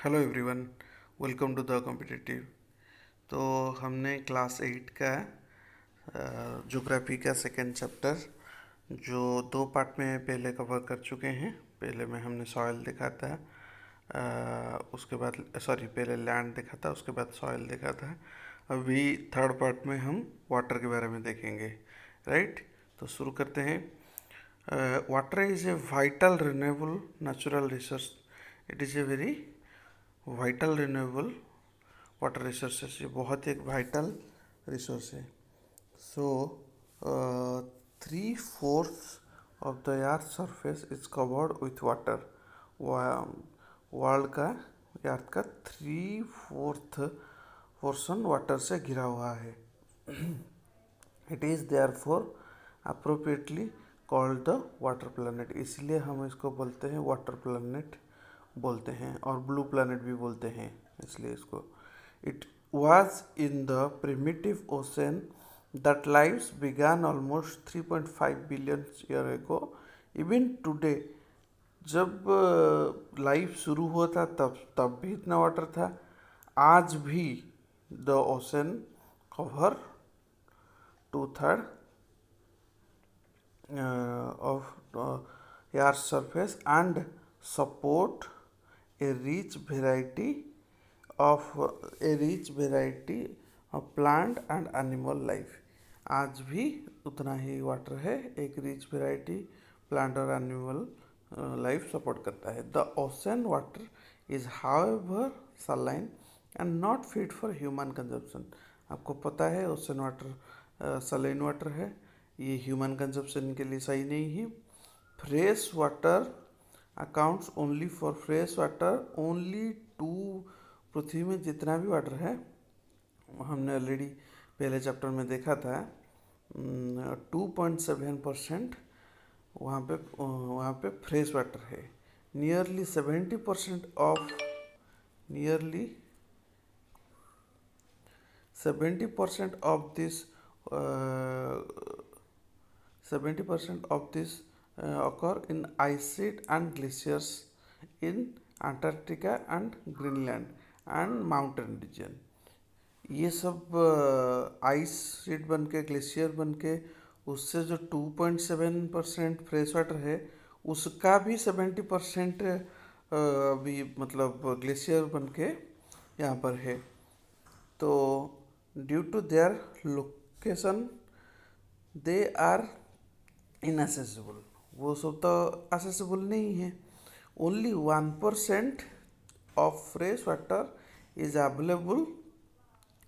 Hello everyone, welcome to the competitive. तो हमने class 8 का ज्योग्राफी का सेकेंड चैप्टर जो दो पार्ट में पहले कवर कर चुके हैं। पहले में हमने सॉइल देखा था, उसके बाद पहले लैंड देखा था, उसके बाद सॉइल देखा था। अभी थर्ड पार्ट में हम वाटर के बारे में देखेंगे, राइट। तो शुरू करते हैं। Water is a vital renewable natural resource. It is a very vital renewable water resources, ये बहुत एक वाइटल रिसोर्स है। सो 3/4 of the earth surface is covered with water. World का अर्थ का 3/4 पोर्शन वाटर से घिरा हुआ है। It is therefore appropriately called the water planet. इसलिए हम इसको बोलते हैं वाटर प्लानट बोलते हैं, और ब्लू प्लानट भी बोलते हैं इसलिए इसको। It was in the primitive ocean that lives began almost 3.5 billion year ago. Even today, जब लाइफ शुरू हुआ था तब भी इतना वाटर था। आज भी the ocean cover 2/3 of earth's surface and support a rich variety of plant and animal life। आज भी उतना ही वाटर है, एक रिच वेराइटी प्लांट और एनिमल लाइफ सपोर्ट करता है। The ocean water is however saline and not fit for human consumption. आपको पता है ओशन वाटर सलाइन वाटर है, ये ह्यूमन कंजप्शन के लिए सही नहीं है। Fresh water accounts only for fresh water only two. पृथ्वी में जितना भी वाटर है, हमने ऑलरेडी पहले चैप्टर में देखा था, 2.7% वहाँ पे फ्रेश वाटर है। Nearly 70% of nearly 70% of this 70% of this occur in ice sheet and glaciers in Antarctica and Greenland and mountain region। ये सब आइस शीट बन के, ग्लेशियर बन के, उससे जो 2.7% फ्रेश वाटर है, उसका भी 70% भी मतलब ग्लेशियर बन के यहाँ पर है। तो due to their location they are inaccessible. वो सब तो एसेसिबल नहीं है। Only 1% of fresh water is available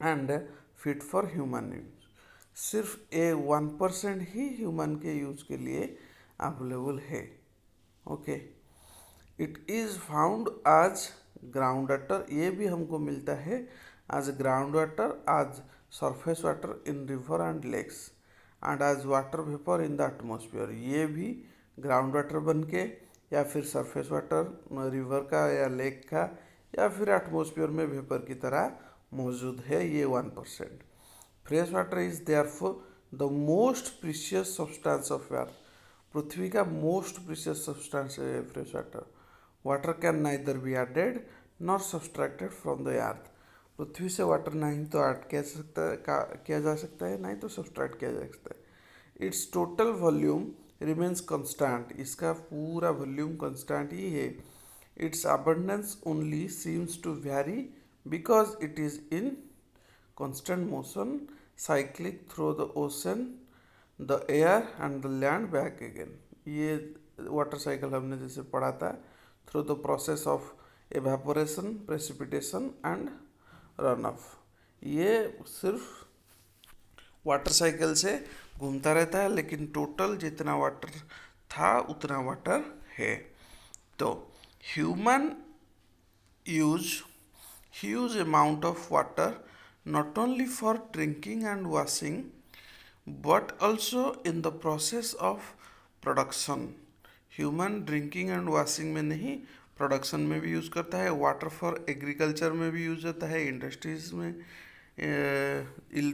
and fit for human use. सिर्फ 1% ही ह्यूमन के यूज के लिए अवेलेबल है। Okay, it is found as ground water. ये भी हमको मिलता है as ground water, as surface water in river and lakes and as water vapour in the atmosphere. ये भी ग्राउंड वाटर बन के, या फिर सरफेस वाटर रिवर का या लेक का, या फिर एटमॉस्फेयर में वेपर की तरह मौजूद है, ये 1%। Fresh water is therefore the most precious substance of earth. पृथ्वी का मोस्ट प्रीशियस सब्सटेंस है fresh water. Water can neither be added nor subtracted from the earth. पृथ्वी से वाटर नहीं तो ऐड किया जा सकता है, नहीं तो सब्सट्रैक्ट किया जा सकता है। Its total volume remains constant. इसका पूरा वॉल्यूम कांस्टेंट ही है। Its abundance only seems to vary because it is in constant motion cyclic through the ocean, the air and the land back again. ये water cycle हमने जैसे पढ़ा था, through the process of evaporation, precipitation and run off. ये सिर्फ water cycle से घूमता रहता है, लेकिन टोटल जितना वाटर था उतना वाटर है। तो human use huge amount of water not only for drinking and washing but also in the process of production. Human drinking and washing में नहीं, प्रोडक्शन में भी यूज़ करता है। वाटर फॉर एग्रीकल्चर में भी यूज होता है, इंडस्ट्रीज में,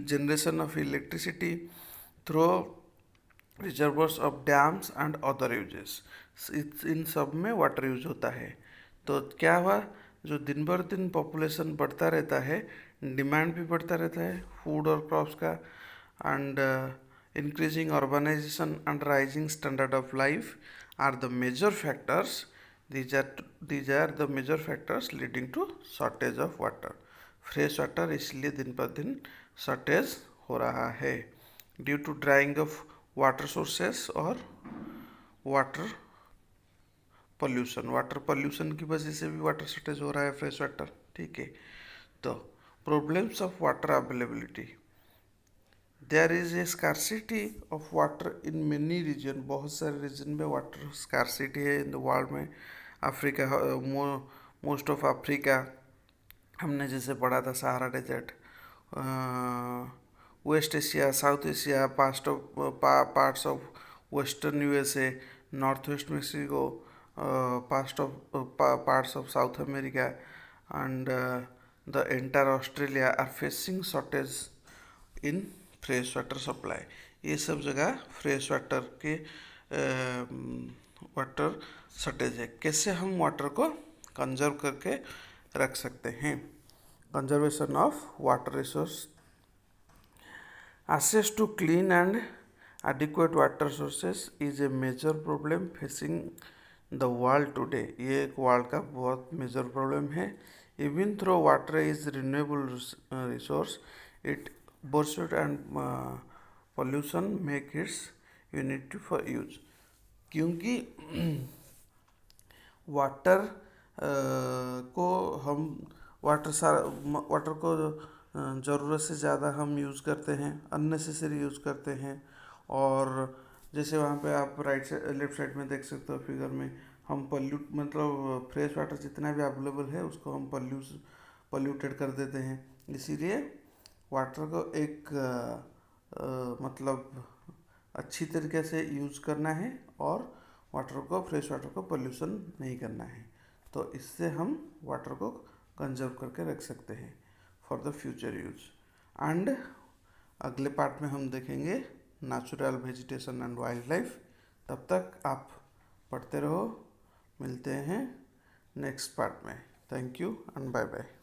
generation of electricity through reservoirs of dams and other uses. इन सब में वाटर यूज होता है। तो क्या हुआ, जो दिन भर दिन पॉपुलेशन बढ़ता रहता है, डिमांड भी बढ़ता रहता है फूड और क्रॉप्स का, and increasing urbanisation and rising standard of life are the major factors these are the major factors leading to shortage of water. Fresh water इसलिए दिन पर दिन शॉर्टेज हो रहा है due to drying of water sources और water pollution की वजह से भी वाटर शॉर्टेज हो रहा है, फ्रेश वाटर। ठीक है, तो problems of water availability, there is a scarcity of water in many region, बहुत सारे रीजन में वाटर स्कार्सिटी है इन द वर्ल्ड में। अफ्रीका, मोस्ट ऑफ अफ्रीका, हमने जैसे पढ़ा था Sahara desert, West Asia, South Asia, parts of western USA, north west Mexico, parts of South America, and the entire Australia are facing shortage in fresh water supply. ये सब जगह fresh water के water shortage है। कैसे हम water को conserve करके रख सकते हैं? Conservation of water resource, access to clean and adequate water sources is a major problem facing the world today। ये एक वर्ल्ड का बहुत मेजर प्रॉब्लम है। Even though water is renewable resource, it pursuit and pollution make its unit for use। क्योंकि water को हम water को ज़रूरत से ज़्यादा हम यूज़ करते हैं, अननेसेसरी यूज़ करते हैं। और जैसे वहाँ पे आप राइट साइड लेफ्ट साइड में देख सकते हो फिगर में, हम मतलब फ्रेश वाटर जितना भी अवेलेबल है उसको हम पॉल्यूटेड कर देते हैं। इसीलिए वाटर को एक मतलब अच्छी तरीके से यूज़ करना है और वाटर को, फ्रेश वाटर को पोल्यूशन नहीं करना है। तो इससे हम वाटर को कंजर्व करके रख सकते हैं for the future use. And अगले पार्ट में हम देखेंगे natural vegetation and wildlife. तब तक आप पढ़ते रहो, मिलते हैं नेक्स्ट पार्ट में। Thank you and bye bye.